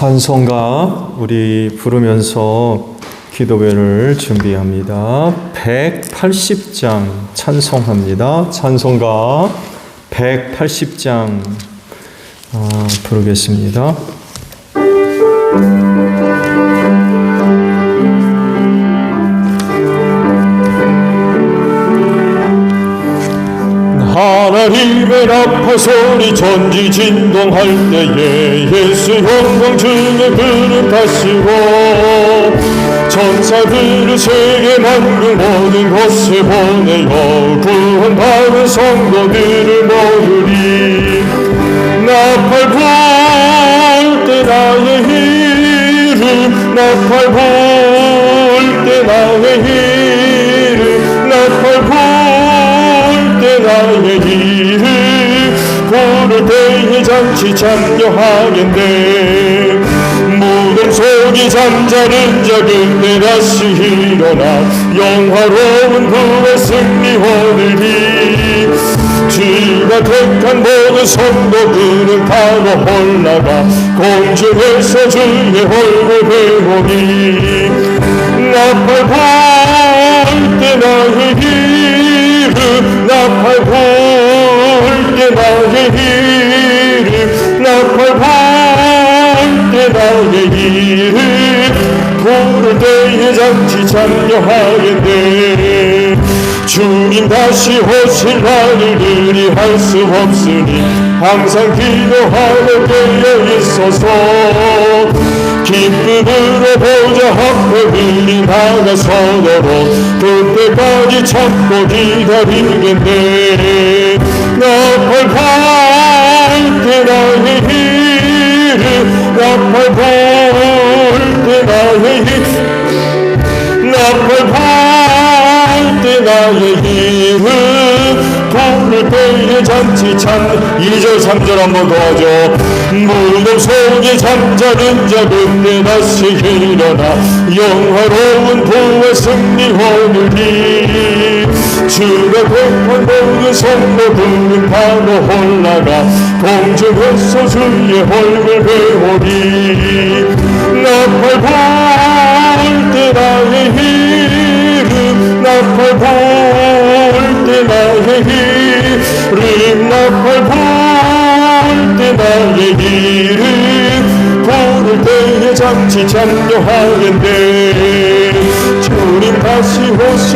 찬송가 우리 부르면서 기도회를 준비합니다. 180장 찬송합니다. 찬송가 180장 부르겠습니다. 하나님의 나팔 소리 전지진동할 때에 예수 영광 중에 그릇하시고 천사들을 세계 만국 모든 곳에 보내어 구원받은 성도들을 모으리. 나팔 불 때 나의 이름, 나팔 불 때 나의 이름, 나팔 불 나의 이름 부를 때에 잔치 참여하겠네. 무덤 속에 잠자는 자 그때 다시 일어나 영화로운 부활 승리 오르리. 주가 택한 모든 성도들은 타고 올라가 공중에서 주의 얼굴 배우니. 나팔 불 때 나의 이름, 나팔 불 때 나의 이름, 나팔 불 때 나의 이름 부를 때에 잔치 참여하겠네. 주님 다시 오실 날을 의리할 수 없으니 항상 기도하고 깨어 있어서 기쁨으로 보좌 앞에 흘리 나가서도록 그때까지 참고 기다리겠네. 나팔 불 때 나의 이름, 나팔 불 때 나의 이름, 나팔 불 때 나의 이름 부를 때에 잔치 참. 2절 3절 한번 도와줘. 무덤 속에 잠자는 자 그때 다시 일어나 영화로운 부활 승리 오르리. 주가 택한 모든 성도들은 타고 올라가 공중에서 주의 얼굴 배우리. 나팔 불 때 나의 이름, 나팔 불 때 나의 이름, 나팔 불 때 나의 이름 부를 때에 잔치 참여하겠네. 주님 다시 오신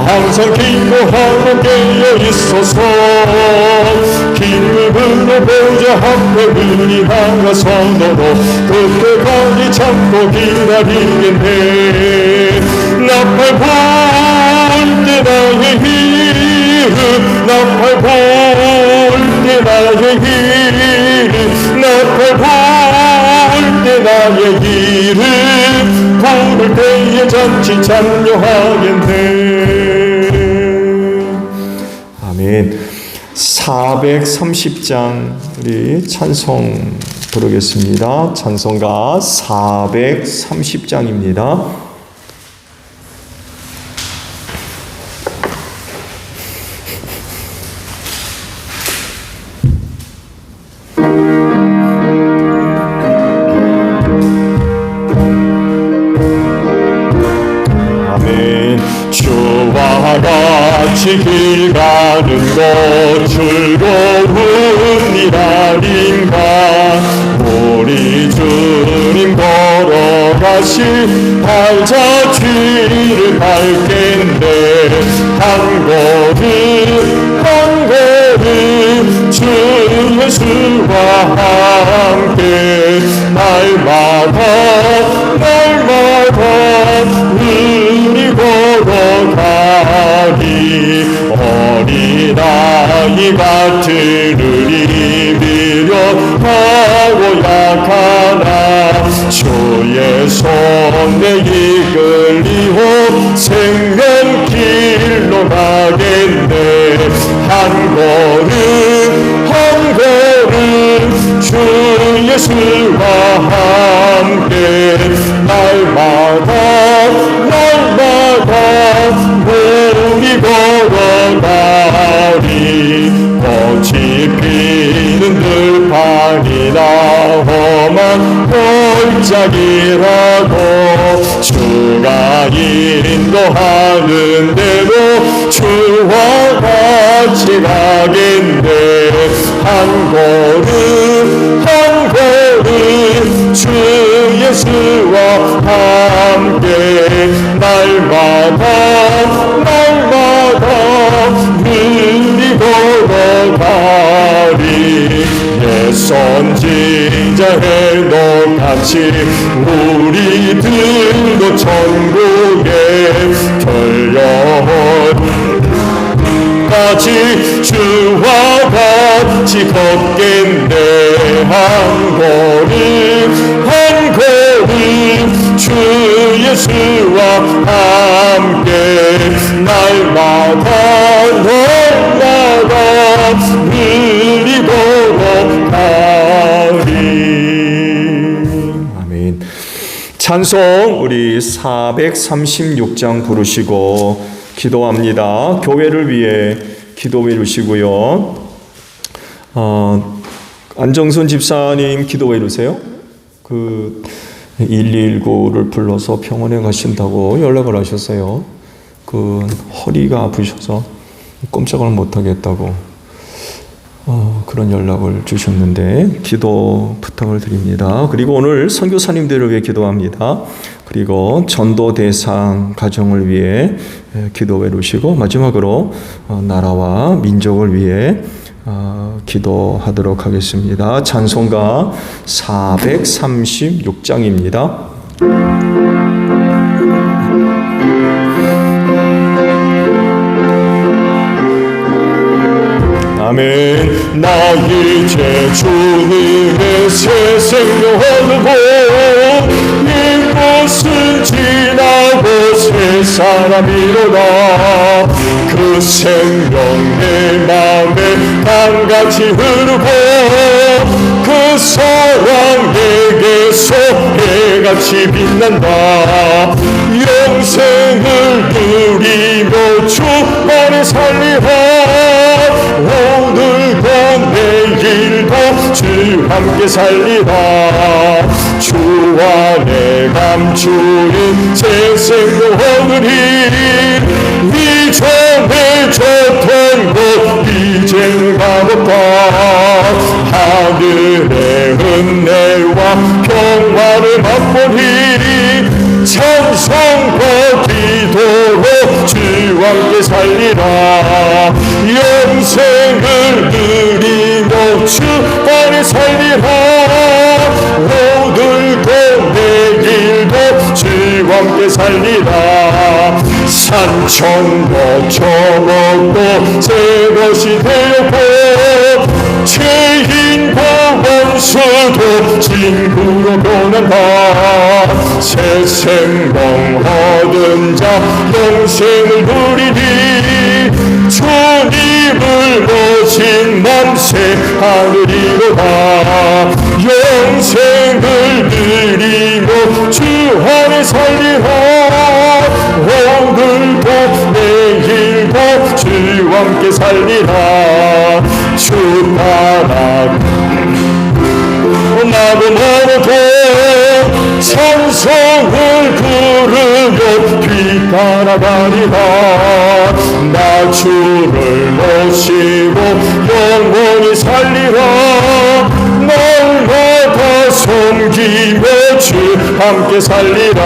항상 기도하고 깨어 있어서 기쁨으로 보좌 앞에 눈이 나가서도록 그때까지 참고 기다리겠네. 나팔 불 때 나의 이름, 나팔 불 때 나의 이름, 나팔 불 때 나의 이름 부를 때에 잔치 참여하겠네. 아멘. 430장 우리 찬송 부르겠습니다. 찬송가 430장입니다. 주와 같이 길 가는 것 즐거운 일 아닌가. 우리 주님 걸어가신 발자취를 밟겠네. 한 걸음 한 걸음 주 예수와 함께 날마다 우리 걸어가리. 어린아이 같으리 미련하고 약하나 주의 손에 이끌리고 생명길로 가겠네. 한 걸음 한 걸음 주 예수와 함께 날마다 우리 걸어가리. 꽃이 피는 들판이나 위험한 골짜기라도 주가 인도하는 대로 주와 같이 가겠네. 한 걸음 한 걸음 주 예수와 함께 날마다 눈이 걸어가리. 옛 선지자 해독 같이 우리들도 천국에 결연같이 주와 같이 걷겠네. 한 걸음 주 예수와 함께 날마다 눈이 걸어가리. 아멘. 찬송 우리 436장 부르시고 기도합니다. 교회를 위해 기도해 주시고요. 안정선 집사님 기도해 주세요. 119를 불러서 병원에 가신다고 연락을 하셨어요. 허리가 아프셔서 꼼짝을 못 하겠다고 그런 연락을 주셨는데 기도 부탁을 드립니다. 그리고 오늘 선교사님들을 위해 기도합니다. 그리고 전도 대상 가정을 위해 기도해 주시고 마지막으로 나라와 민족을 위해 기도하도록 하겠습니다. 찬송가 436장입니다. 아멘. 나 이제 주님의 새 생명을 보고 이곳은 지나고 새 사람이로다. 그 생명 내 맘에 강같이 흐르고 그 사랑 내게서 해같이 빛난다. 영생을 누리며 주 안에 살리라. 오늘도 내일도 주 함께 살리라. 주 안에 감추인 새 생명 얻으리. 이전에 줬던 것 이제는 값없다. 하늘의 은혜와 평화를 맛보리. 찬송과 기도로 주 함께 살리라. 영생을 누리며 주 안에 살리라. 오늘도 내일도 주 함께 살리라. 산천도 처먹고 새 것이 되었고 죄인과 원수도 친구로 변한다. 새 생명 얻은 자 영생을 누리니 주님을 모신 만세 하늘이로다. 영생을 누리며 주 안에 살리라. 오늘도 내일도 주 함께 살리라. 주 따라 나도 모르고 찬송을 부르며 뒤따라가리라. 나 주를 모시고 영원히 살리라. 날마다 섬기며 주 함께 살리라.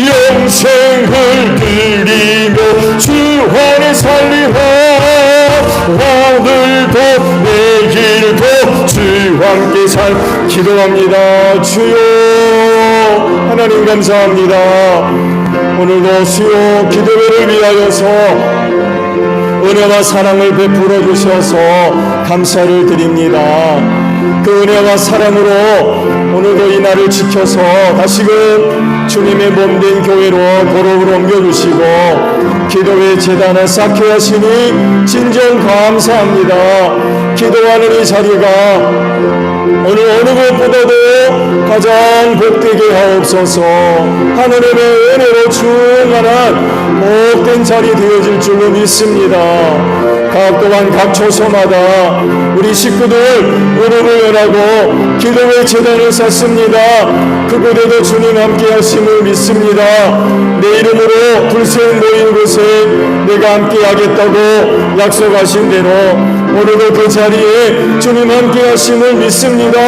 영생을 드리며 주 안에 살리라. 오늘도 내일도 주 함께 기도합니다. 주여 하나님 감사합니다. 오늘도 수요 기도회를 위하여서 은혜와 사랑을 베풀어 주셔서 감사를 드립니다. 그 은혜와 사랑으로 오늘도 이 날을 지켜서 다시금 주님의 몸된 교회로 거룩으로 옮겨주시고 기도회 재단을 쌓게 하시니 진정 감사합니다. 기도하는 이 자리가 오늘 어느 것보다도 가장 복되게 하옵소서. 하늘의 은혜로 충만한 복된 자리 되어질 줄로 믿습니다. 각 또한 각 초소마다 우리 식구들 무릎을 열하고 기도의 제단을 쌓습니다. 그곳에도 주님 함께 하심을 믿습니다. 내 이름으로 둘셋 모인 곳에 내가 함께 하겠다고 약속하신 대로 오늘도 그 자리에 주님 함께 하심을 믿습니다.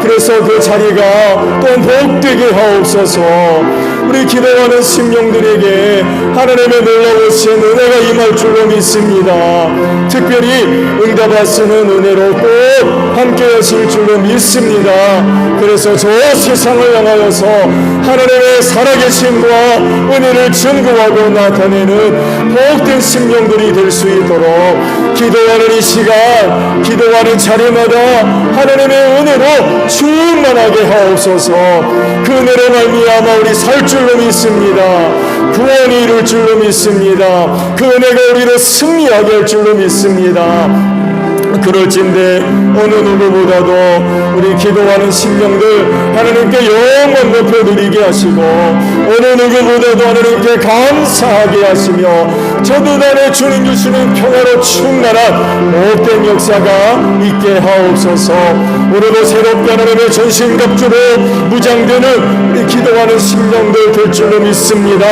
그래서 그 자리가 또 복되게 하옵소서. 우리 기도하는 심령들에게 하나님의 놀라우신 은혜가 임할 줄로 믿습니다. 특별히 응답하시는 은혜로 꼭 함께 하실 줄로 믿습니다. 그래서 저 세상을 향하여서 하나님의 살아계심과 은혜를 증거하고 나타내는 복된 심령들이 될 수 있도록 기도하는 이 시간, 기도하는 자리마다 하나님의 은혜로 충만하게 하옵소서. 그 은혜로 말미암아 우리 살 줄로 믿습니다. 구원이 이룰 줄로 믿습니다. 그 은혜가 우리를 승리하게 할 줄로 믿습니다. 그럴진데 어느 누구보다도 우리 기도하는 심령들 하나님께 영원 높여 드리게 하시고 어느 누구보다도 하나님께 감사하게 하시며 저들 안에 주님 주시는 평화로 충만한 복된 역사가 있게 하옵소서. 오늘도 새롭게 하나님의 전신갑주로 무장되는 우리 기도하는 심령들 될 줄로 믿습니다.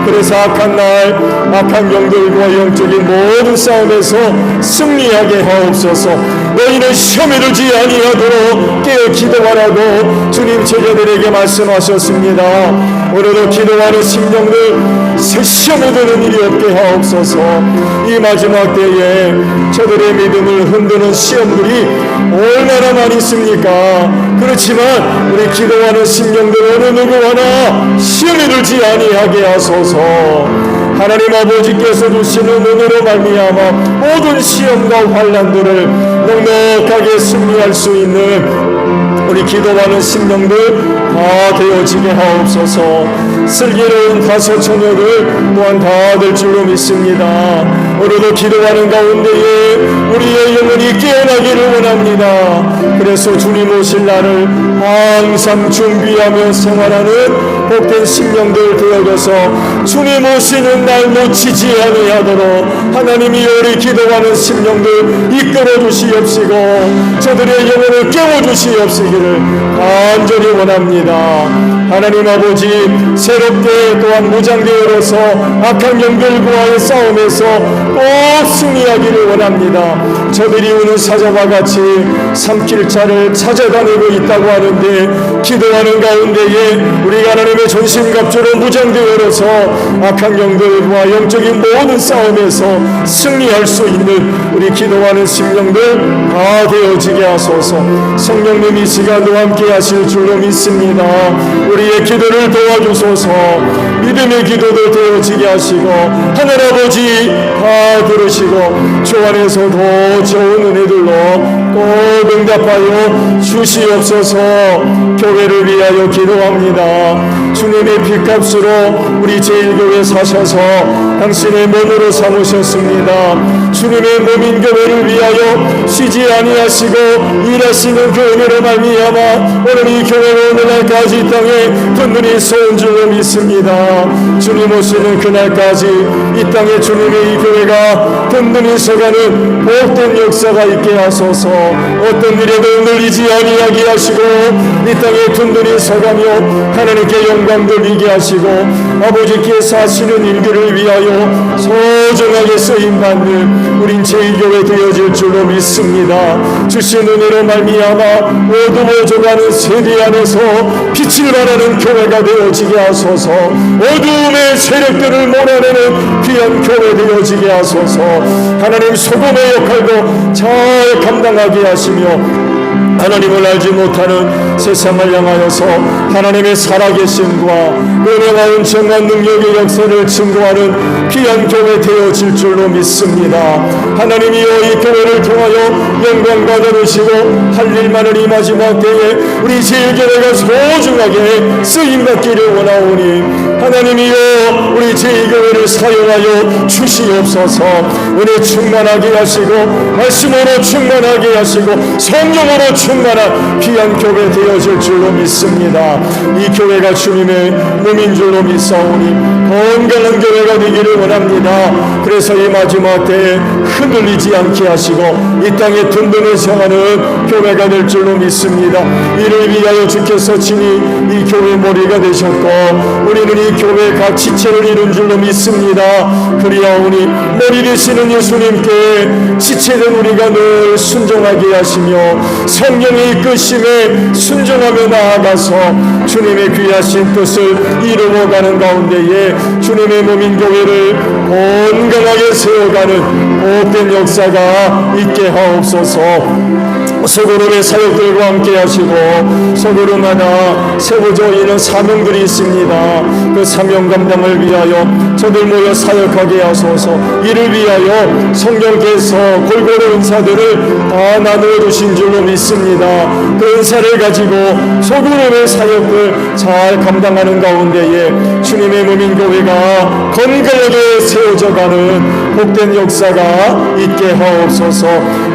그래서 악한 날 악한 영들과 영적인 모든 싸움에서 승리하게 하옵소서. 너희는 시험에 들지 아니하도록 깨어 기도하라고 주님 제자들에게 말씀하셨습니다. 오늘도 기도하는 심령들 새 시험에 드는 일이 없게 하옵소서. 이 마지막 때에 저들의 믿음을 흔드는 시험들이 얼마나 많이 있습니까? 그렇지만 우리 기도하는 심령들 어느 누구 하나 시험에 들지 아니하게 하소서. 하나님 아버지께서 주시는 은혜로 말미암아 모든 시험과 환난들을 넉넉하게 승리할 수 있는 우리 기도하는 심령들 다 되어지게 하옵소서. 슬기로운 다섯 처녀들 또한 다 될 줄로 믿습니다. 오늘도 기도하는 가운데에 우리의 영혼이 깨어나기를 원합니다. 그래서 주님 오실 날을 항상 준비하며 생활하는 복된 심령들 되어져서 주님 오시는 날 놓치지 아니하도록 하나님이 우리 기도하는 심령들 이끌어 주시옵시고 저들의 영혼을 깨워 주시옵시기를 간절히 원합니다. 하나님 아버지 새롭게 또한 무장되어서 악한 영들과의 싸움에서 꼭 승리하기를 원합니다. 저들이 오는 사자와 같이 삼킬자를 찾아다니고 있다고 하는데 기도하는 가운데에 우리가 하나님의 전신갑주로 무장되어서 악한 영들과 영적인 모든 싸움에서 승리할 수 있는 우리 기도하는 심령들 다 되어지게 하소서. 성령님 이 시간도 함께 하실 줄로 믿습니다. 우리의 기도를 도와주소서. 믿음의 기도도 되어지게 하시고 하늘 아버지 다 들으시고 주 안에서 더 좋은 은혜들로 꼭 응답하여 주시옵소서. 교회를 위하여 기도합니다. 주님의 피값으로 우리 제1교회 사셔서 당신의 몸으로 삼으셨습니다. 주님의 몸인 교회를 위하여 쉬지 아니하시고 일하시는 그 은혜로 말미암아 오늘 이 교회가 오늘날까지 이 땅에 든든히 서온 줄로 믿습니다. 주님 오시는 그날까지 이 땅에 주님의 이 교회가 든든히 서가는 복된 역사가 있게 하소서. 어떤 일에도 늘리지 아니하게 하시고 이 땅에 든든히 서가며 하나님께 영광 돌리게 하시고 아버지께서 하시는 일들을 위하여 소중하게 쓰임받는 우린 제1교회 되어질 줄로 믿습니다. 주신 은혜로 말미암아 어두워져가는 세대 안에서 빛을 발하는 교회가 되어지게 하소서. 어두움의 세력들을 몰아내는 귀한 교회 되어지게 하소서. 하나님 소금의 역할도 잘 감당하게 하시며 하나님을 알지 못하는 세상을 향하여서 하나님의 살아계심과 은혜와 은총과 능력의 역사를 증거하는 귀한 교회 되어질 줄로 믿습니다. 하나님이여 이 교회를 통하여 영광 받아주시고 할 일만을 이 마지막 때에 우리 제1교회가 소중하게 쓰임받기를 원하오니 하나님이여 우리 제1교회를 사용하여 주시옵소서. 은혜 충만하게 하시고 말씀으로 충만하게 하시고 성령으로 충만한 귀한 교회 되어질 줄로 믿습니다. 이 교회가 주님의 몸인 줄로 믿사오니 건강한 교회가 되기를 원합니다. 그래서 이 마지막 때에 흔들리지 않게 하시고 이 땅에 든든히 서하는 교회가 될 줄로 믿습니다. 이를 위하여 주께서 친히 이 교회 머리가 되셨고 우리는 이 교회 각 지체를 이룬 줄로 믿습니다. 그리하오니 머리 되시는 예수님께 지체된 우리가 늘 순종하게 하시며 성령의 이끄심에 순종하며 나아가서 주님의 귀하신 뜻을 이루어가는 가운데에 주님의 몸인 교회를 건강하게 세워가는 복된 역사가 있게 하옵소서. 소그룹의 사역들과 함께 하시고 소그룹마다 세워져 있는 사명들이 있습니다. 그 사명 감당을 위하여 저들 모여 사역하게 하소서. 이를 위하여 성령께서 골고루 은사들을 다 나누어 주신 줄로 믿습니다. 그 은사를 가지고 소그룹의 사역을 잘 감당하는 가운데에 주님의 몸인 교회가 건강하게 세워져가는 복된 역사가 있게 하옵소서.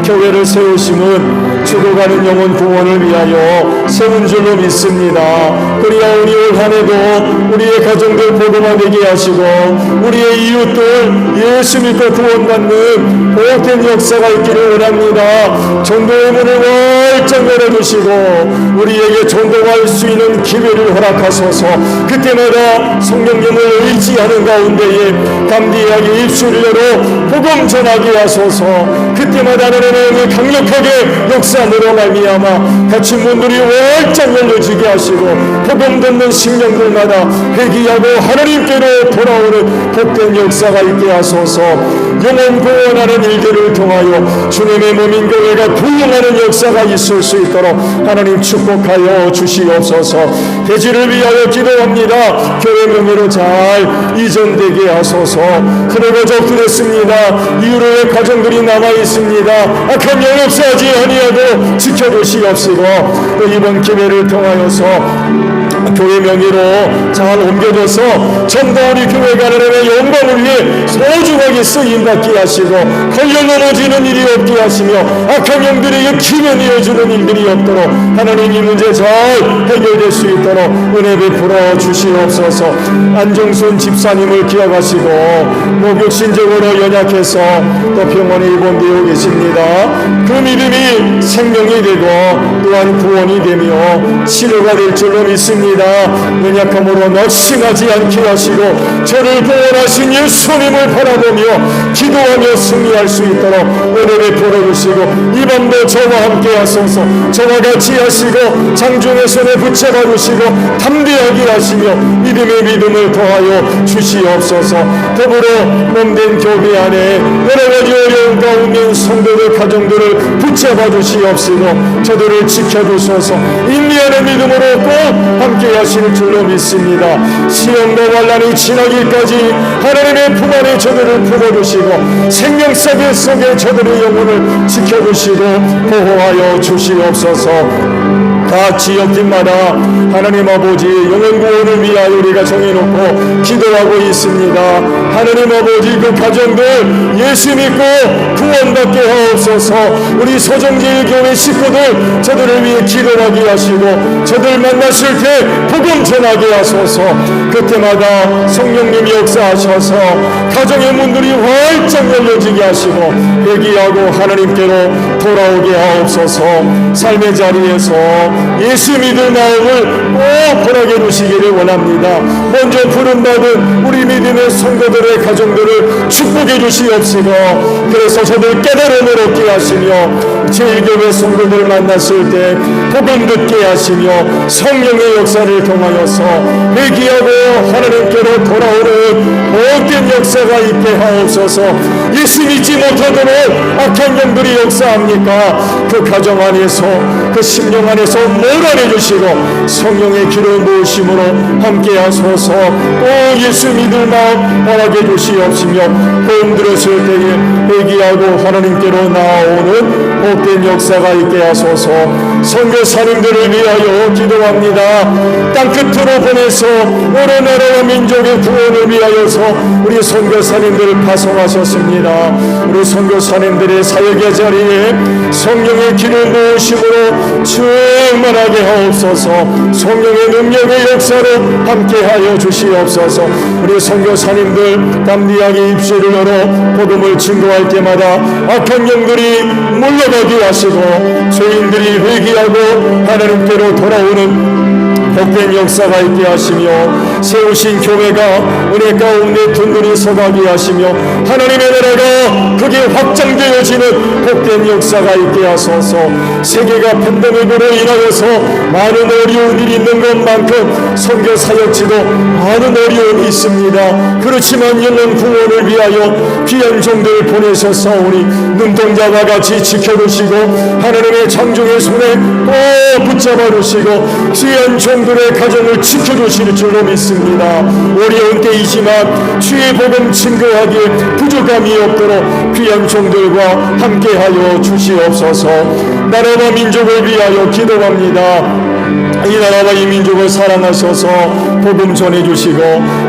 교회를 세우심은 죽어가는 영혼 구원을 위하여 세운 줄로 믿습니다. 그리하오니 올 한해도 우리의 가정들 복음화되게 하시고 우리의 이웃들 예수 믿고 구원받는 복된 역사가 있기를 원합니다. 전도의 문을 활짝 열어주시고 우리에게 전도할 수 있는 기회를 허락하소서. 그때마다 성령님을 의지하는 가운데에 담대하게 입술을 열어 복음 전하게 하소서. 그때마다 하나님의 강력하게 역사함으로 말미암아 갇힌 문들이 활짝 열려지게 하시고 복음 듣는 심령들마다 회개하고 하나님께로 돌아오는 복된 역사가 있게 하소서. 영혼 구원하는 일들을 통하여 주님의 몸인 교회가 부흥하는 역사가 있을 수 있도록 하나님 축복하여 주시옵소서. 대지를 위하여 기도합니다. 교회 명예로 잘 이전되게 하소서. 그러고 적들했습니다. 이후로의 가정들이 남아 있습니다. 악한 영 없사하지 아니하고 지켜주시옵시고 또 이번 기회를 통하여서 교회 명예로 잘 옮겨져서 전도 우리 교회가 하나님의 영광을 위해 소중하게 쓰임받게 하시고 걸려 넘어지는 일이 없게 하시며 악한 영들에게 기면이어 주는 일들이 없도록 하나님 이 문제 잘 해결될 수 있도록 은혜 베풀어 주시옵소서. 안정순 집사님을 기억하시고 목욕신적으로 연약해서 또 병원에 입원되어 계십니다. 그 믿음이 생명이 되고 또한 구원이 되며 치료가 될 줄로 믿습니다. 연약함으로 낙심하지 않게 하시고 저를 구원하신 예수님을 바라보며 기도하며 승리할 수 있도록 은혜 베풀어 주시고 이 밤도 저와 함께 하소서. 저와 같이 하시고 장중의 손에 붙잡아 주시고 담대하게 하시며 믿음의 믿음을 더하여 주시옵소서. 더불어 몸된 교회 안에 여러 가지 어려운 가운데 성도들 가정들을 붙잡아 주시옵시고 저들을 지켜주소서. 인내하는 믿음으로 꼭 함께 하실 줄로 믿습니다. 시험과 환난이 지나기까지 하나님의 품 안에 저들을 품어주시고 생명사계 속에 저들의 영혼을 지켜주시고 보호하여 주시옵소서. 각 지역팀마다 하나님 아버지 영혼 구원을 위하여 우리가 정해놓고 기도하고 있습니다. 하나님 아버지 그 가정들 예수 믿고 구원받게 하옵소서. 우리 소정제일 교회 식구들 저들을 위해 기도하게 하시고 저들 만났을 때 복음 전하게 하소서. 그때마다 성령님이 역사하셔서 가정의 문들이 활짝 열려지게 하시고 회개하고 하나님께로 돌아오게 하옵소서. 삶의 자리에서 예수 믿을 마음을 꼭 허락해 주시기를 원합니다. 먼저 부름받은 우리 믿음의 성도들의 가정들을 축복해 주시옵시고 그래서 저들 깨달음을 얻게 하시며 제1교회 성도들을 만났을 때 복음 듣게 하시며 성령의 역사를 통하여서 회개하고 하나님께로 돌아오는 모든 역사가 있게 하옵소서. 예수 믿지 못하도록 악한 영들이 역사합니까? 그 가정 안에서 그 심령 안에서 몰아내 주시고 성령의 기름 부으심으로 함께 하소서. 꼭 예수 믿을 마음 허락해 주시옵시며 복음 들었을 때에 회개하고 하나님께로 나아오는 복된 역사가 있게 하소서. 선교사님들을 위하여 기도합니다. 땅끝으로 보내서 오로나라와 민족의 구원을 위하여서 우리 선교사님들을 파송하셨습니다. 우리 선교사님들의 사역의 자리에 성령의 길을 모으심으로 충만하게 하옵소서. 성령의 능력의 역사로 함께하여 주시옵소서. 우리 선교사님들 담대하게 입술을 열어 복음을 증거할 때마다 악한 영들이 물러가게 하시고 죄인들이 회개하고 하나님께로 돌아오는 복된 역사가 있게 하시며 세우신 교회가 은혜 가운데 든든히 서가게 하시며 하나님의 나라가 그게 확장되어지는 복된 역사가 있게 하소서. 세계가 팬데믹으로 인하여서 많은 어려운 일이 있는 것만큼 선교 사역지도 많은 어려움이 있습니다. 그렇지만 영혼 구원을 위하여 귀한 종들을 보내셔서 우리 눈동자와 같이 지켜주시고 하나님의 창조의 손에 꼭 붙잡아 주시고 귀한 종들의 가정을 지켜주실 줄로 믿습니다. 어려운 때이지만 주의 복음 증거하기에 부족함이 없도록 귀한 종들과 함께하여 주시옵소서. 나라와 민족을 위하여 기도합니다. 이 나라와 이 민족을 사랑하셔서 복음 전해주시고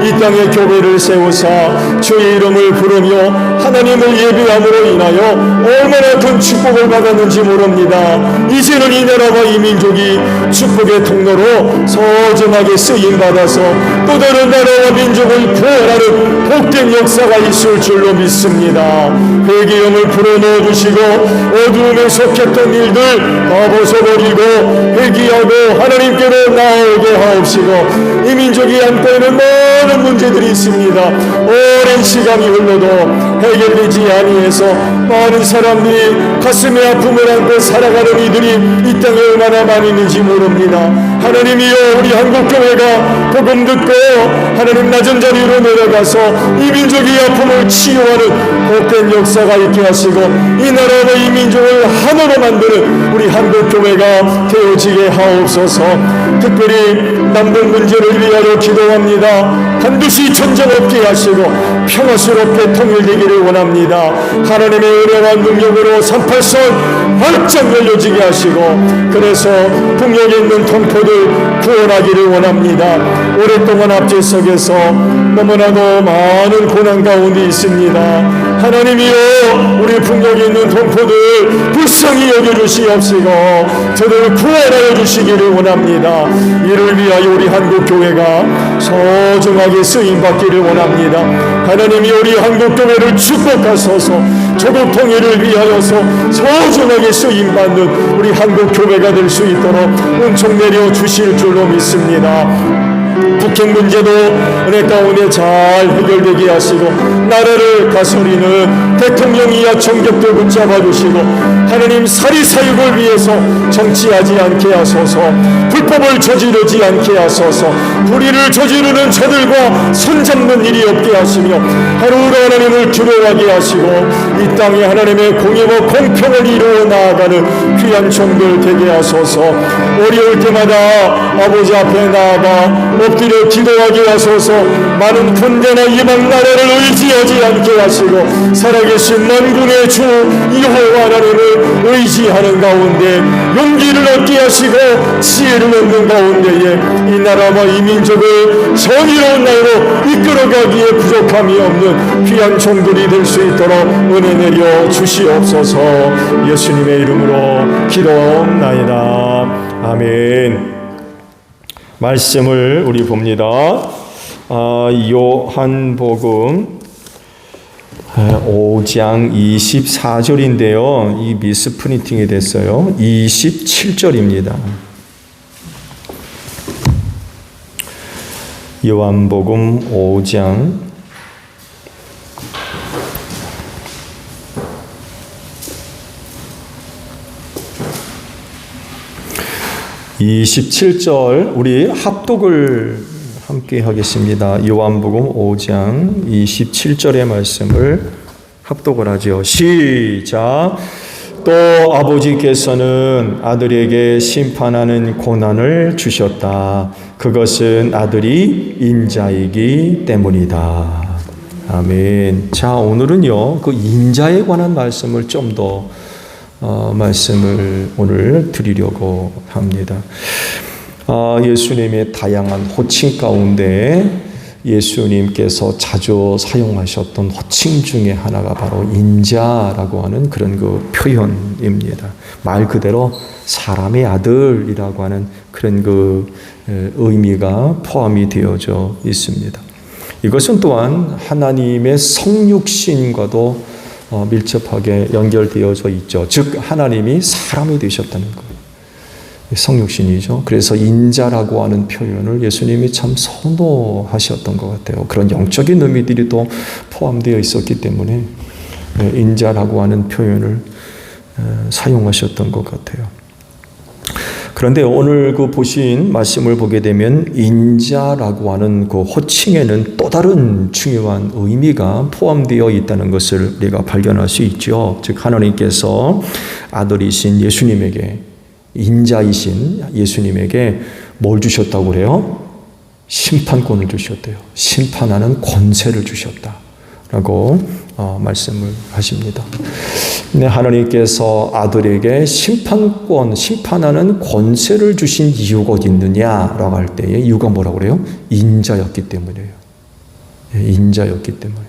이 땅에 교회를 세우사 주의 이름을 부르며 하나님을 예배함으로 인하여 얼마나 큰 축복을 받았는지 모릅니다. 이제는 이 나라와 이 민족이 축복의 통로로 소중하게 쓰임받아서 또 다른 나라와 민족을 구원하는 복된 역사가 있을 줄로 믿습니다. 회개형을 불어넣어 주시고 어두움에 속했던 일들 다 벗어버리고 회개하고 하나님께로 나오게 하옵시고 이 민족이 안고 있는 많은 문제들이 있습니다. 오랜 시간이 흘러도 해결되지 아니해서 많은 사람들이 가슴에 아픔을 안고 살아가는 이들이 이 땅에 얼마나 많이 있는지 모릅니다. 하나님이여 우리 한국교회가 복음 듣고 하나님 낮은 자리로 내려가서 이 민족의 아픔을 치유하는 복된 역사가 있게 하시고 이 나라와 이 민족을 하나로 만드는 우리 한국교회가 되어지게 하옵소서. 특별히 남북 문제를 위하여 기도합니다. 반드시 전쟁 없게 하시고 평화스럽게 통일되기를 원합니다. 하나님의 은혜와 능력으로 38선 활짝 열려지게 하시고 그래서 북녘에 있는 동포들 구원하기를 원합니다. 오랫동안 앞제석에서 너무나도 많은 고난 가운데 있습니다. 하나님이여 우리 북녘에 있는 동포들 불쌍히 여겨주시옵시고 저들을 구원하여 주시기를 원합니다. 이를 위하여 우리 한국교회가 소중하게 쓰임받기를 원합니다. 하나님이 우리 한국교회를 축복하소서. 조국 통일을 위하여서 소중하게 쓰임받는 우리 한국교회가 될 수 있도록 은총 내려 주실 줄로 믿습니다. 북핵 문제도 은혜 가운데 잘 해결되게 하시고 나라를 다스리는 대통령이야 정격도 붙잡아 주시고 하나님 사리사욕을 위해서 정치하지 않게 하소서. 불법을 저지르지 않게 하소서. 불의를 저지르는 저들과 손잡는 일이 없게 하시며 하루하루 하나님을 두려워하게 하시고 이 땅에 하나님의 공의와 공평을 이루어 나아가는 귀한 종들 되게 하소서. 어려울 때마다 아버지 앞에 나아가 엎드려 기도하게 하소서. 많은 군대나 이방 나라를 의지하지 않게 하시고 살아계신 만군의 주 여호와 하나님을 의지하는 가운데 용기를 얻게 하시고 지혜를 얻는 가운데에 이 나라와 이 민족을 정의로운 날로 이끌어가기에 부족함이 없는 귀한 종들이 될 수 있도록 은혜 내려 주시옵소서. 예수님의 이름으로 기도하옵나이다. 아멘. 말씀을 우리 봅니다. 요한복음 5장 24절인데요. 이 미스프린팅이 됐어요. 27절입니다. 요한복음 5장 27절 우리 합독을 함께 하겠습니다. 요한복음 5장 27절의 말씀을 합독을 하죠. 시작. 또 아버지께서는 아들에게 심판하는 고난을 주셨다. 그것은 아들이 인자이기 때문이다. 아멘. 자, 오늘은요, 그 인자에 관한 말씀을 좀 더 말씀을 오늘 드리려고 합니다. 예수님의 다양한 호칭 가운데 예수님께서 자주 사용하셨던 호칭 중에 하나가 바로 인자라고 하는 그런 그 표현입니다. 말 그대로 사람의 아들이라고 하는 그런 그 의미가 포함이 되어져 있습니다. 이것은 또한 하나님의 성육신과도 밀접하게 연결되어져 있죠. 즉 하나님이 사람이 되셨다는 거예요. 성육신이죠. 그래서 인자라고 하는 표현을 예수님이 참 선호하셨던 것 같아요. 그런 영적인 의미들이 또 포함되어 있었기 때문에 인자라고 하는 표현을 사용하셨던 것 같아요. 그런데 오늘 그 보신 말씀을 보게 되면 인자라고 하는 그 호칭에는 또 다른 중요한 의미가 포함되어 있다는 것을 우리가 발견할 수 있죠. 즉 하나님께서 아들이신 예수님에게, 인자이신 예수님에게 뭘 주셨다고 그래요? 심판권을 주셨대요. 심판하는 권세를 주셨다라고 말씀을 하십니다. 근데 하나님께서 아들에게 심판하는 권세를 주신 이유가 어디 있느냐라고 할 때에 이유가 뭐라고 그래요? 인자였기 때문이에요. 인자였기 때문에.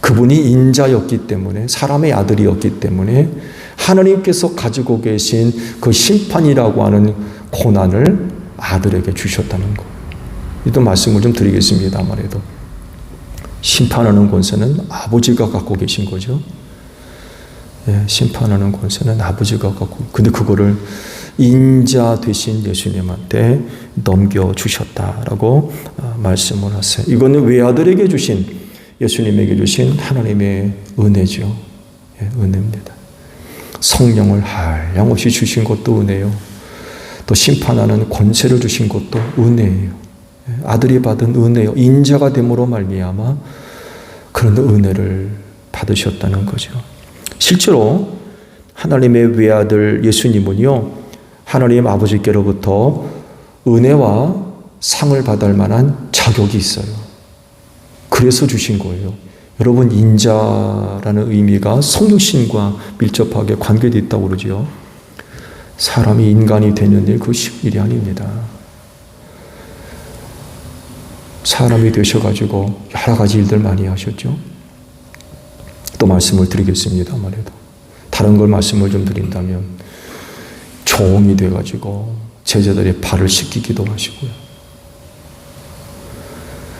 그분이 인자였기 때문에, 사람의 아들이었기 때문에 하나님께서 가지고 계신 그 심판이라고 하는 고난을 아들에게 주셨다는 거. 이도 말씀을 좀 드리겠습니다. 아무래도 심판하는 권세는 아버지가 갖고 계신 거죠. 심판하는 권세는 아버지가 갖고, 근데 그거를 인자 되신 예수님한테 넘겨주셨다라고 말씀을 하세요. 이거는 외아들에게 주신, 예수님에게 주신 하나님의 은혜죠. 은혜입니다. 성령을 한량없이 주신 것도 은혜요. 또 심판하는 권세를 주신 것도 은혜예요. 아들이 받은 은혜요. 인자가 됨으로 말미암아 그런 은혜를 받으셨다는 거죠. 실제로 하나님의 외아들 예수님은요, 하나님 아버지께로부터 은혜와 상을 받을 만한 자격이 있어요. 그래서 주신 거예요. 여러분, 인자라는 의미가 성육신과 밀접하게 관계되어 있다고 그러죠. 사람이 인간이 되는 일, 그거 쉬운 일이 아닙니다. 사람이 되셔가지고 여러 가지 일들 많이 하셨죠. 또 말씀을 드리겠습니다. 말해도 다른 걸 말씀을 좀 드린다면 종이 돼가지고 제자들의 발을 씻기기도 하시고요.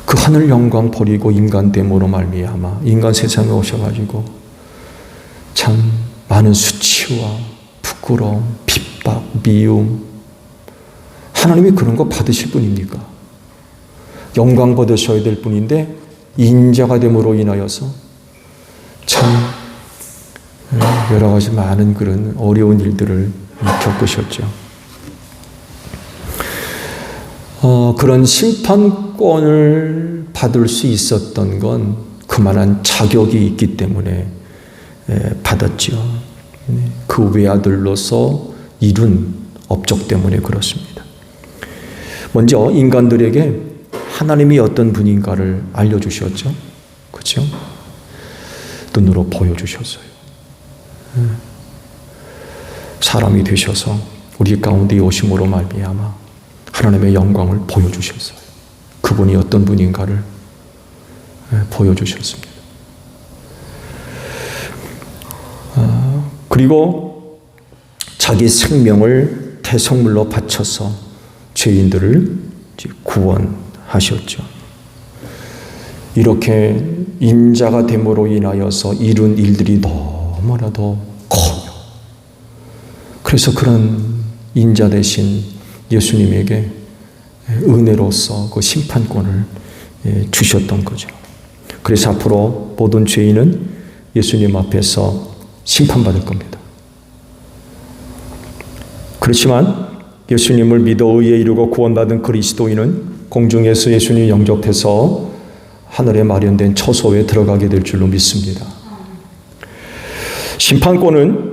그 하늘 영광 버리고 인간됨으로 말미암아 인간 세상에 오셔가지고 참 많은 수치와 부끄러움, 핍박, 미움, 하나님이 그런 거 받으실 분입니까? 영광 받으셔야 될 분인데 인자가 됨으로 인하여서 참 여러 가지 많은 그런 어려운 일들을 겪으셨죠. 그런 심판권을 받을 수 있었던 건 그만한 자격이 있기 때문에 받았죠. 그 외아들로서 이룬 업적 때문에 그렇습니다. 먼저 인간들에게 하나님이 어떤 분인가를 알려주셨죠. 그렇죠? 눈으로 보여주셨어요. 사람이 되셔서 우리 가운데 오심으로 말미암아 하나님의 영광을 보여주셨어요. 그분이 어떤 분인가를 보여주셨습니다. 그리고 자기 생명을 대속물로 바쳐서 죄인들을 구원하셨죠. 이렇게 인자가 됨으로 인하여서 이룬 일들이 너무나도 커요. 그래서 그런 인자 대신 예수님에게 은혜로서 그 심판권을 주셨던 거죠. 그래서 앞으로 모든 죄인은 예수님 앞에서 심판받을 겁니다. 그렇지만 예수님을 믿어 의에 이르고 구원받은 그리스도인은 공중에서 예수님 영접해서 하늘에 마련된 처소에 들어가게 될 줄로 믿습니다. 심판권은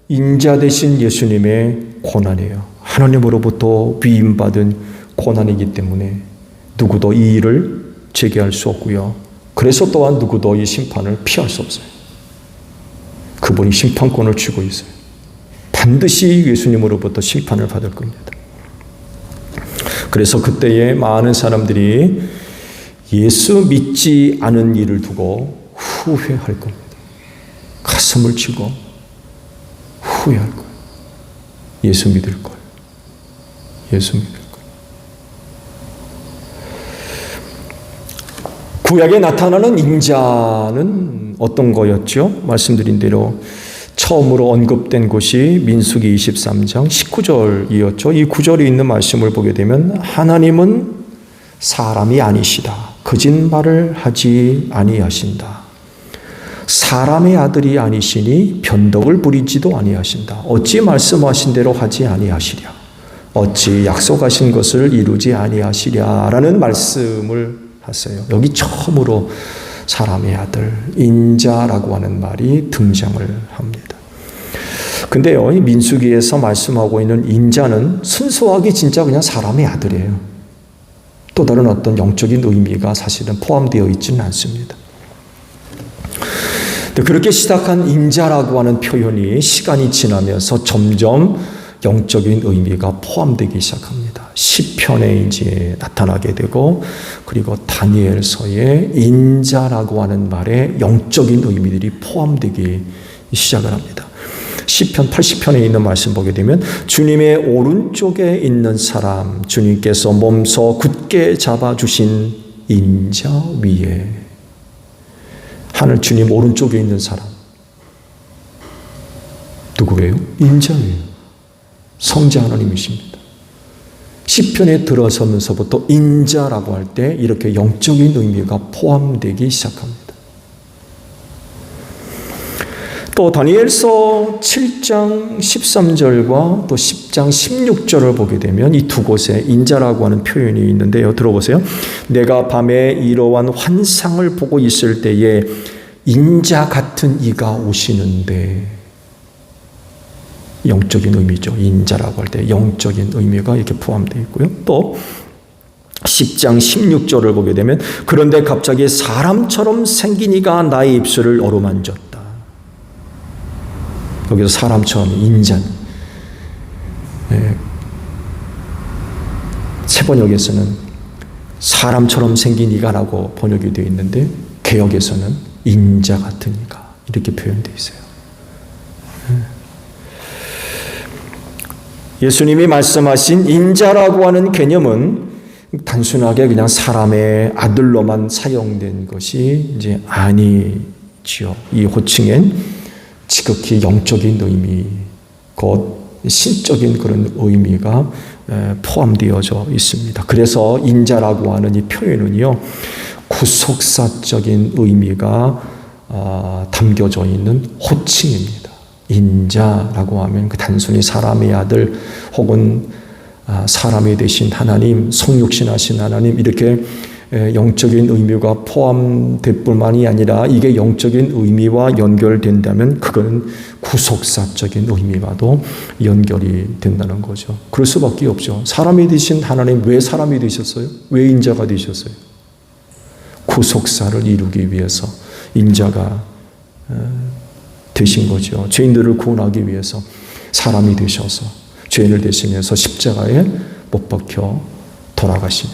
인자 되신 예수님의 고난이에요. 하나님으로부터 위임받은 고난이기 때문에 누구도 이 일을 제기할 수 없고요. 그래서 또한 누구도 이 심판을 피할 수 없어요. 그분이 심판권을 쥐고 있어요. 반드시 예수님으로부터 심판을 받을 겁니다. 그래서 그때에 많은 사람들이 예수 믿지 않은 일을 두고 후회할 겁니다. 가슴을 치고 후회할 거예요. 예수 믿을 거예요. 예수 믿을 거예요. 구약에 나타나는 인자는 어떤 거였죠? 말씀드린 대로 처음으로 언급된 곳이 민수기 23장 19절이었죠. 이 구절이 있는 말씀을 보게 되면 하나님은 사람이 아니시다. 거짓말을 하지 아니하신다. 사람의 아들이 아니시니 변덕을 부리지도 아니하신다. 어찌 말씀하신 대로 하지 아니하시랴. 어찌 약속하신 것을 이루지 아니하시랴. 라는 말씀을 하세요. 여기 처음으로 사람의 아들, 인자라고 하는 말이 등장을 합니다. 근데요, 이 민수기에서 말씀하고 있는 인자는 순수하게 진짜 그냥 사람의 아들이에요. 또 다른 어떤 영적인 의미가 사실은 포함되어 있지는 않습니다. 그렇게 시작한 인자라고 하는 표현이 시간이 지나면서 점점 영적인 의미가 포함되기 시작합니다. 시편에 이제 나타나게 되고, 그리고 다니엘서에 인자라고 하는 말에 영적인 의미들이 포함되기 시작을 합니다. 시편 80편에 있는 말씀 보게 되면 주님의 오른쪽에 있는 사람, 주님께서 몸서 굳게 잡아주신 인자 위에, 하늘 주님 오른쪽에 있는 사람 누구예요? 인자예요. 성자 하나님이십니다. 시편에 들어서면서부터 인자라고 할 때 이렇게 영적인 의미가 포함되기 시작합니다. 또 다니엘서 7장 13절과 또 10장 16절을 보게 되면 이 두 곳에 인자라고 하는 표현이 있는데요. 들어보세요. 내가 밤에 이러한 환상을 보고 있을 때에 인자 같은 이가 오시는데, 영적인 의미죠. 인자라고 할 때 영적인 의미가 이렇게 포함되어 있고요. 또 10장 16절을 보게 되면 그런데 갑자기 사람처럼 생긴 이가 나의 입술을 어루만졌다. 여기서 사람처럼 인자. 세번역에서는 사람처럼 생긴 이가라고 번역이 되어 있는데 개역에서는 인자 같은 이가 이렇게 표현되어 있어요. 예수님이 말씀하신 인자라고 하는 개념은 단순하게 그냥 사람의 아들로만 사용된 것이 이제 아니지요. 이 호칭엔 지극히 영적인 의미, 곧 신적인 그런 의미가 포함되어져 있습니다. 그래서 인자라고 하는 이 표현은요, 구속사적인 의미가 담겨져 있는 호칭입니다. 인자라고 하면 그 단순히 사람의 아들 혹은 사람이 되신 하나님, 성육신하신 하나님, 이렇게 영적인 의미가 포함될 뿐만이 아니라 이게 영적인 의미와 연결된다면 그건 구속사적인 의미와도 연결이 된다는 거죠. 그럴 수밖에 없죠. 사람이 되신 하나님, 왜 사람이 되셨어요? 왜 인자가 되셨어요? 구속사를 이루기 위해서 인자가 되신 거죠. 죄인들을 구원하기 위해서 사람이 되셔서 죄인을 대신해서 십자가에 못 박혀 돌아가시는,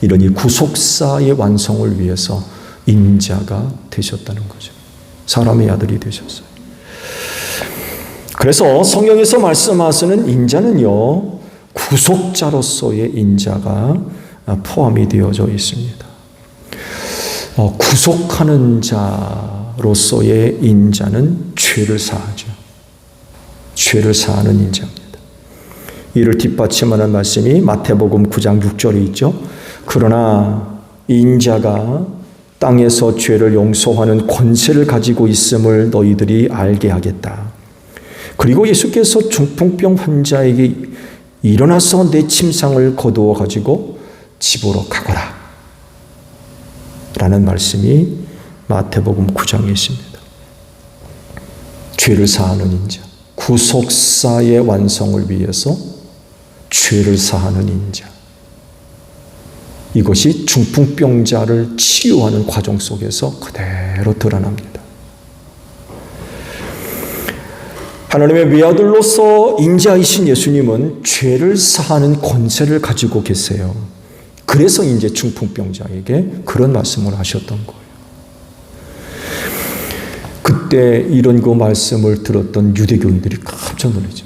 이런 이 구속사의 완성을 위해서 인자가 되셨다는 거죠. 사람의 아들이 되셨어요. 그래서 성경에서 말씀하시는 인자는요, 구속자로서의 인자가 포함이 되어져 있습니다. 구속하는 자로서의 인자는 죄를 사하죠. 죄를 사하는 인자입니다. 이를 뒷받침하는 말씀이 마태복음 9장 6절에 있죠. 그러나 인자가 땅에서 죄를 용서하는 권세를 가지고 있음을 너희들이 알게 하겠다. 그리고 예수께서 중풍병 환자에게 일어나서 내 침상을 거두어 가지고 집으로 가거라 라는 말씀이 마태복음 9장에 있습니다. 죄를 사하는 인자, 구속사의 완성을 위해서 죄를 사하는 인자, 이것이 중풍병자를 치유하는 과정 속에서 그대로 드러납니다. 하나님의 외아들로서 인자이신 예수님은 죄를 사하는 권세를 가지고 계세요. 그래서 이제 중풍병자에게 그런 말씀을 하셨던 거예요. 그때 이런 그 말씀을 들었던 유대교인들이 깜짝 놀랐죠.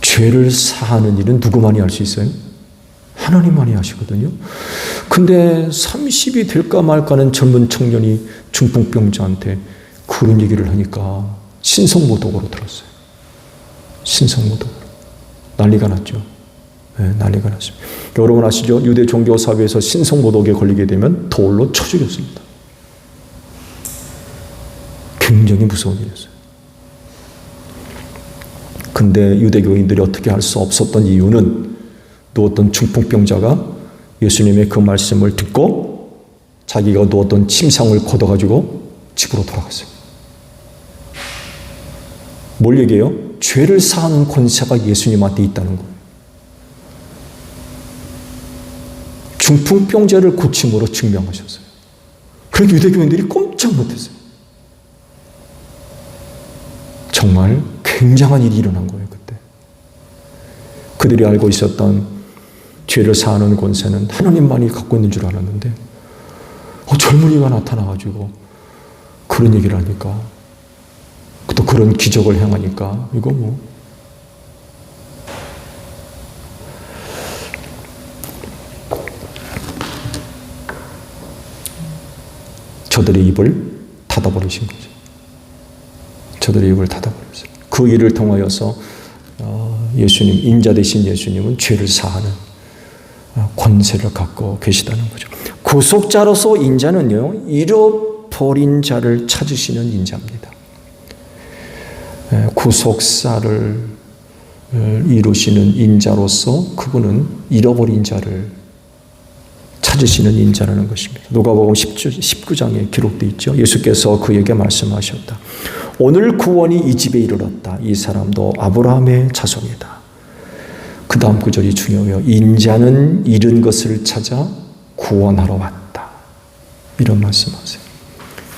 죄를 사하는 일은 누구만이 할 수 있어요? 하나님만이 하시거든요. 근데 30이 될까 말까는 젊은 청년이 중풍병자한테 그런 얘기를 하니까 신성모독으로 들었어요. 신성모독으로. 난리가 났죠. 네, 난리가 났습니다. 여러분 아시죠? 유대 종교 사회에서 신성모독에 걸리게 되면 돌로 쳐 죽였습니다. 굉장히 무서운 일이었어요. 근데 유대교인들이 어떻게 할 수 없었던 이유는 누웠던 중풍병자가 예수님의 그 말씀을 듣고 자기가 누웠던 침상을 걷어가지고 집으로 돌아갔어요. 뭘 얘기해요? 죄를 사하는 권세가 예수님한테 있다는 거예요. 중풍병자를 고침으로 증명하셨어요. 그래서 유대교인들이 꼼짝 못했어요. 정말 굉장한 일이 일어난 거예요, 그때. 그들이 알고 있었던 죄를 사하는 권세는 하나님만이 갖고 있는 줄 알았는데, 젊은이가 나타나가지고 그런 얘기를 하니까, 또 그런 기적을 행하니까, 이거 뭐. 저들의 입을 닫아버리신 거죠. 저들의 입을 닫아버렸어요. 그 일을 통하여서 예수님, 인자 되신 예수님은 죄를 사하는 권세를 갖고 계시다는 거죠. 구속자로서 인자는요, 잃어버린 자를 찾으시는 인자입니다. 구속사를 이루시는 인자로서 그분은 잃어버린 자를 찾으시는 인자라는 것입니다. 누가복음 19장에 기록되어 있죠. 예수께서 그에게 말씀하셨다. 오늘 구원이 이 집에 이르렀다. 이 사람도 아브라함의 자손이다. 그 다음 구절이 중요해요. 인자는 잃은 것을 찾아 구원하러 왔다. 이런 말씀하세요.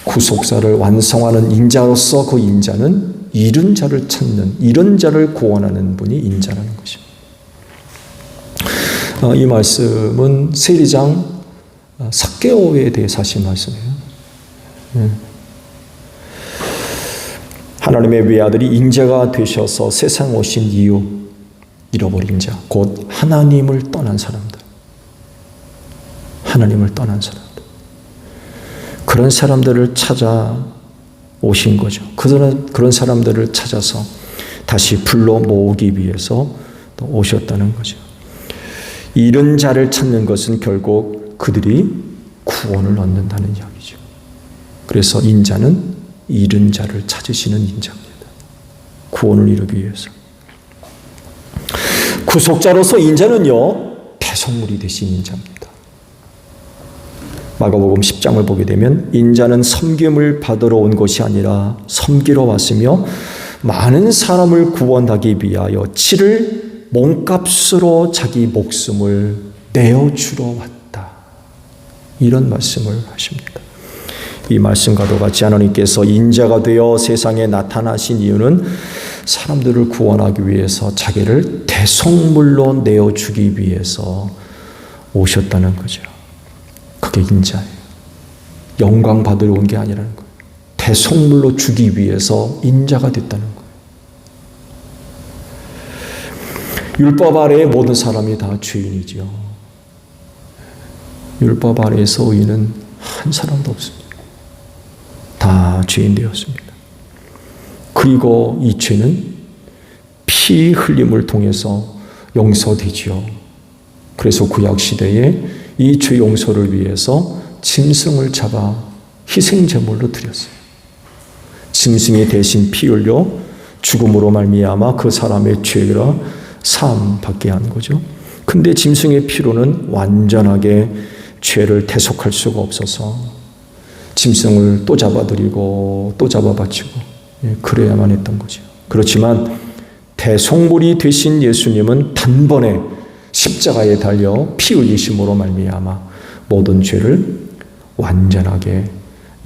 구속사를 완성하는 인자로서 그 인자는 잃은 자를 찾는, 잃은 자를 구원하는 분이 인자라는 것입니다. 이 말씀은 세리장 삭개오에 대해서 하신 말씀이에요. 하나님의 외아들이 인자가 되셔서 세상 오신 이유, 잃어버린 자, 곧 하나님을 떠난 사람들. 하나님을 떠난 사람들. 그런 사람들을 찾아 오신 거죠. 그런 사람들을 찾아서 다시 불러 모으기 위해서 또 오셨다는 거죠. 잃은 자를 찾는 것은 결국 그들이 구원을 얻는다는 이야기죠. 그래서 인자는 잃은 자를 찾으시는 인자입니다. 구원을 이루기 위해서. 구속자로서 인자는요, 배송물이 되신 인자입니다. 마가복음 10장을 보게 되면 인자는 섬김을 받으러 온 것이 아니라 섬기러 왔으며 많은 사람을 구원하기 위하여 치를 몸값으로 자기 목숨을 내어주러 왔다. 이런 말씀을 하십니다. 이 말씀과도 같이 하나님께서 인자가 되어 세상에 나타나신 이유는 사람들을 구원하기 위해서 자기를 대속물로 내어주기 위해서 오셨다는 거죠. 그게 인자예요. 영광 받으러 온 게 아니라는 거예요. 대속물로 주기 위해서 인자가 됐다는 거예요. 율법 아래의 모든 사람이 다 죄인이죠. 율법 아래에서 의인은 한 사람도 없습니다. 다 죄인 되었습니다. 그리고 이 죄는 피 흘림을 통해서 용서되지요. 그래서 구약 시대에 이 죄 용서를 위해서 짐승을 잡아 희생제물로 드렸어요. 짐승이 대신 피 흘려 죽음으로 말미암아 그 사람의 죄가 사함 받게 한 거죠. 근데 짐승의 피로는 완전하게 죄를 대속할 수가 없어서 짐승을 또 잡아들이고 또 잡아 바치고 그래야만 했던 거죠. 그렇지만 대속물이 되신 예수님은 단번에 십자가에 달려 피 흘리심으로 말미암아 모든 죄를 완전하게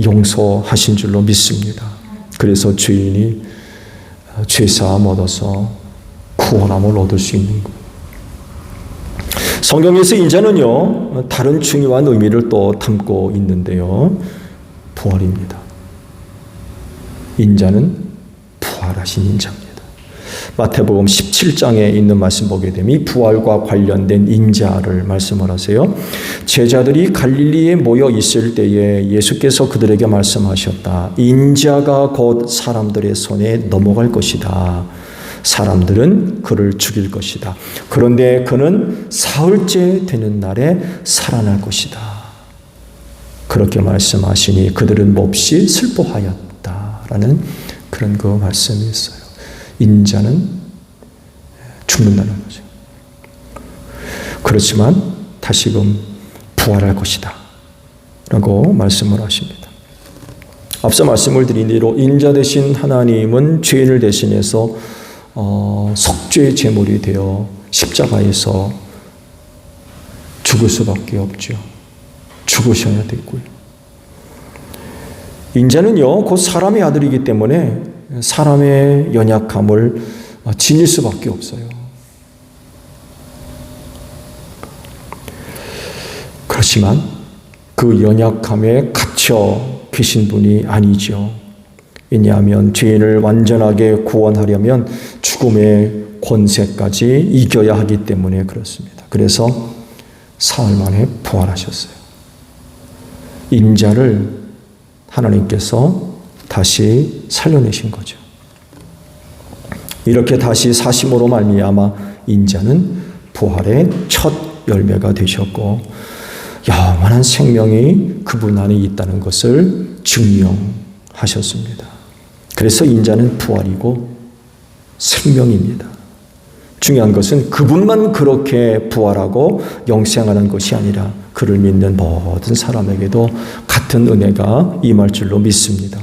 용서하신 줄로 믿습니다. 그래서 죄인이 죄사함 얻어서 구원함을 얻을 수 있는 것. 성경에서 인자는요, 다른 중요한 의미를 또 담고 있는데요. 부활입니다. 인자는 부활하신 인자입니다. 마태복음 17장에 있는 말씀 보게 되면 이 부활과 관련된 인자를 말씀을 하세요. 제자들이 갈릴리에 모여 있을 때에 예수께서 그들에게 말씀하셨다. 인자가 곧 사람들의 손에 넘어갈 것이다. 사람들은 그를 죽일 것이다. 그런데 그는 사흘째 되는 날에 살아날 것이다. 그렇게 말씀하시니 그들은 몹시 슬퍼하였다라는 그런 그 말씀이 있어요. 인자는 죽는다는 거죠. 그렇지만 다시금 부활할 것이다 라고 말씀을 하십니다. 앞서 말씀을 드린 대로 인자 되신 하나님은 죄인을 대신해서 속죄의 제물이 되어 십자가에서 죽을 수밖에 없죠. 죽으셔야 됐고요. 인자는요, 곧 사람의 아들이기 때문에 사람의 연약함을 지닐 수밖에 없어요. 그렇지만 그 연약함에 갇혀 계신 분이 아니죠. 왜냐하면 죄인을 완전하게 구원하려면 죽음의 권세까지 이겨야 하기 때문에 그렇습니다. 그래서 사흘 만에 부활하셨어요. 인자를 하나님께서 다시 살려내신 거죠. 이렇게 다시 사심으로 말미암아 인자는 부활의 첫 열매가 되셨고 영원한 생명이 그분 안에 있다는 것을 증명하셨습니다. 그래서 인자는 부활이고 생명입니다. 중요한 것은 그분만 그렇게 부활하고 영생하는 것이 아니라 그를 믿는 모든 사람에게도 같은 은혜가 임할 줄로 믿습니다.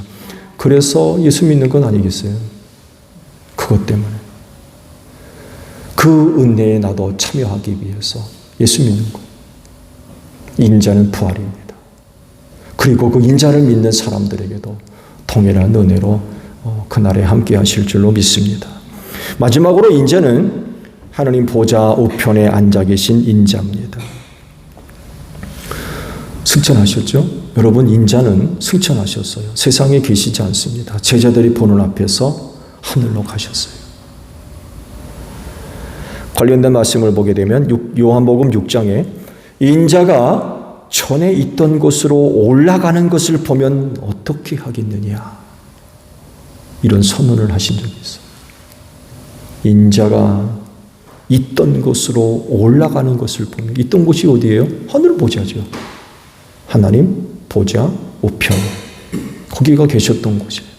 그래서 예수 믿는 건 아니겠어요? 그것 때문에. 그 은혜에 나도 참여하기 위해서 예수 믿는 것. 인자는 부활입니다. 그리고 그 인자를 믿는 사람들에게도 동일한 은혜로 그날에 함께 하실 줄로 믿습니다. 마지막으로 인자는 하나님 보좌 우편에 앉아 계신 인자입니다. 승천하셨죠? 여러분, 인자는 승천하셨어요. 세상에 계시지 않습니다. 제자들이 보는 앞에서 하늘로 가셨어요. 관련된 말씀을 보게 되면 요한복음 6장에 인자가 전에 있던 곳으로 올라가는 것을 보면 어떻게 하겠느냐, 이런 선언을 하신 적이 있어요. 인자가 있던 곳으로 올라가는 것을 보면, 있던 곳이 어디예요? 하늘 보좌죠. 하나님 보좌 우편, 거기가 계셨던 곳이에요.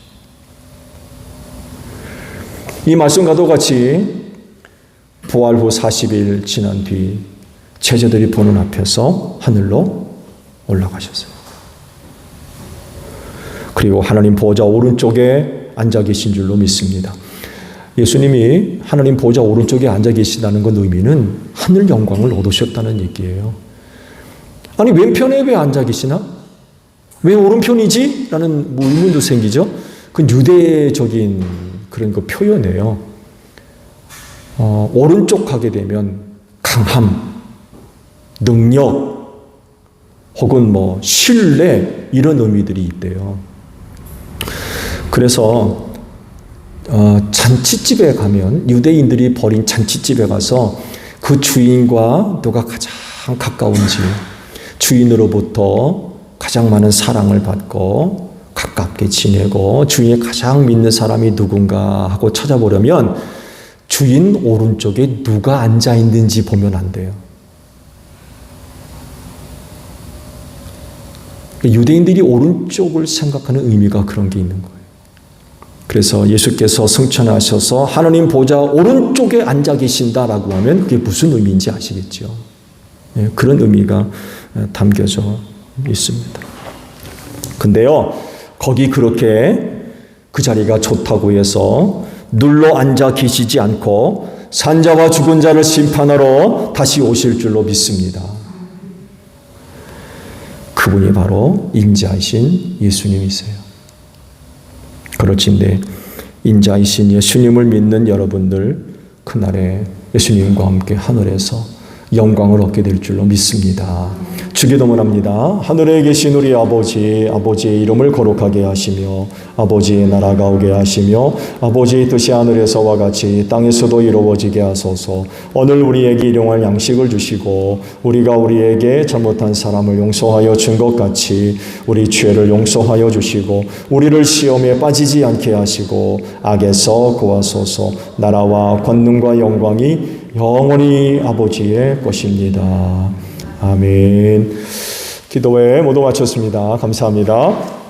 이 말씀과도 같이 부활 후 40일 지난 뒤 제자들이 보는 앞에서 하늘로 올라가셨어요. 그리고 하나님 보좌 오른쪽에 앉아 계신 줄로 믿습니다. 예수님이 하나님 보좌 오른쪽에 앉아 계시다는 것 의미는 하늘 영광을 얻으셨다는 얘기예요. 아니, 왼편에 왜 앉아 계시나? 왜 오른편이지? 라는 의문도 생기죠. 그 유대적인 그런 그 표현이에요. 오른쪽 가게 되면 강함, 능력, 혹은 뭐 신뢰, 이런 의미들이 있대요. 그래서 잔치집에 가면, 유대인들이 벌인 잔치집에 가서 그 주인과 누가 가장 가까운지, 주인으로부터 가장 많은 사랑을 받고 가깝게 지내고 주인이 가장 믿는 사람이 누군가 하고 찾아보려면 주인 오른쪽에 누가 앉아 있는지 보면 안 돼요. 유대인들이 오른쪽을 생각하는 의미가 그런 게 있는 거예요. 그래서 예수께서 승천하셔서 하나님 보좌 오른쪽에 앉아 계신다라고 하면 그게 무슨 의미인지 아시겠죠? 그런 의미가 담겨져 있습니다. 근데요, 거기 그렇게 그 자리가 좋다고 해서 눌러 앉아 계시지 않고 산자와 죽은 자를 심판하러 다시 오실 줄로 믿습니다. 그분이 바로 인자이신 예수님이세요. 그렇지인데 인자이신 예수님을 믿는 여러분들 그날에 예수님과 함께 하늘에서 영광을 얻게 될 줄로 믿습니다. 주기도문 합니다. 하늘에 계신 우리 아버지, 아버지의 이름을 거룩하게 하시며 아버지의 나라가 오게 하시며 아버지의 뜻이 하늘에서와 같이 땅에서도 이루어지게 하소서. 오늘 우리에게 일용할 양식을 주시고 우리가 우리에게 잘못한 사람을 용서하여 준 것 같이 우리 죄를 용서하여 주시고 우리를 시험에 빠지지 않게 하시고 악에서 구하소서. 나라와 권능과 영광이 영원히 아버지의 것입니다. 아멘. 기도회 모두 마쳤습니다. 감사합니다.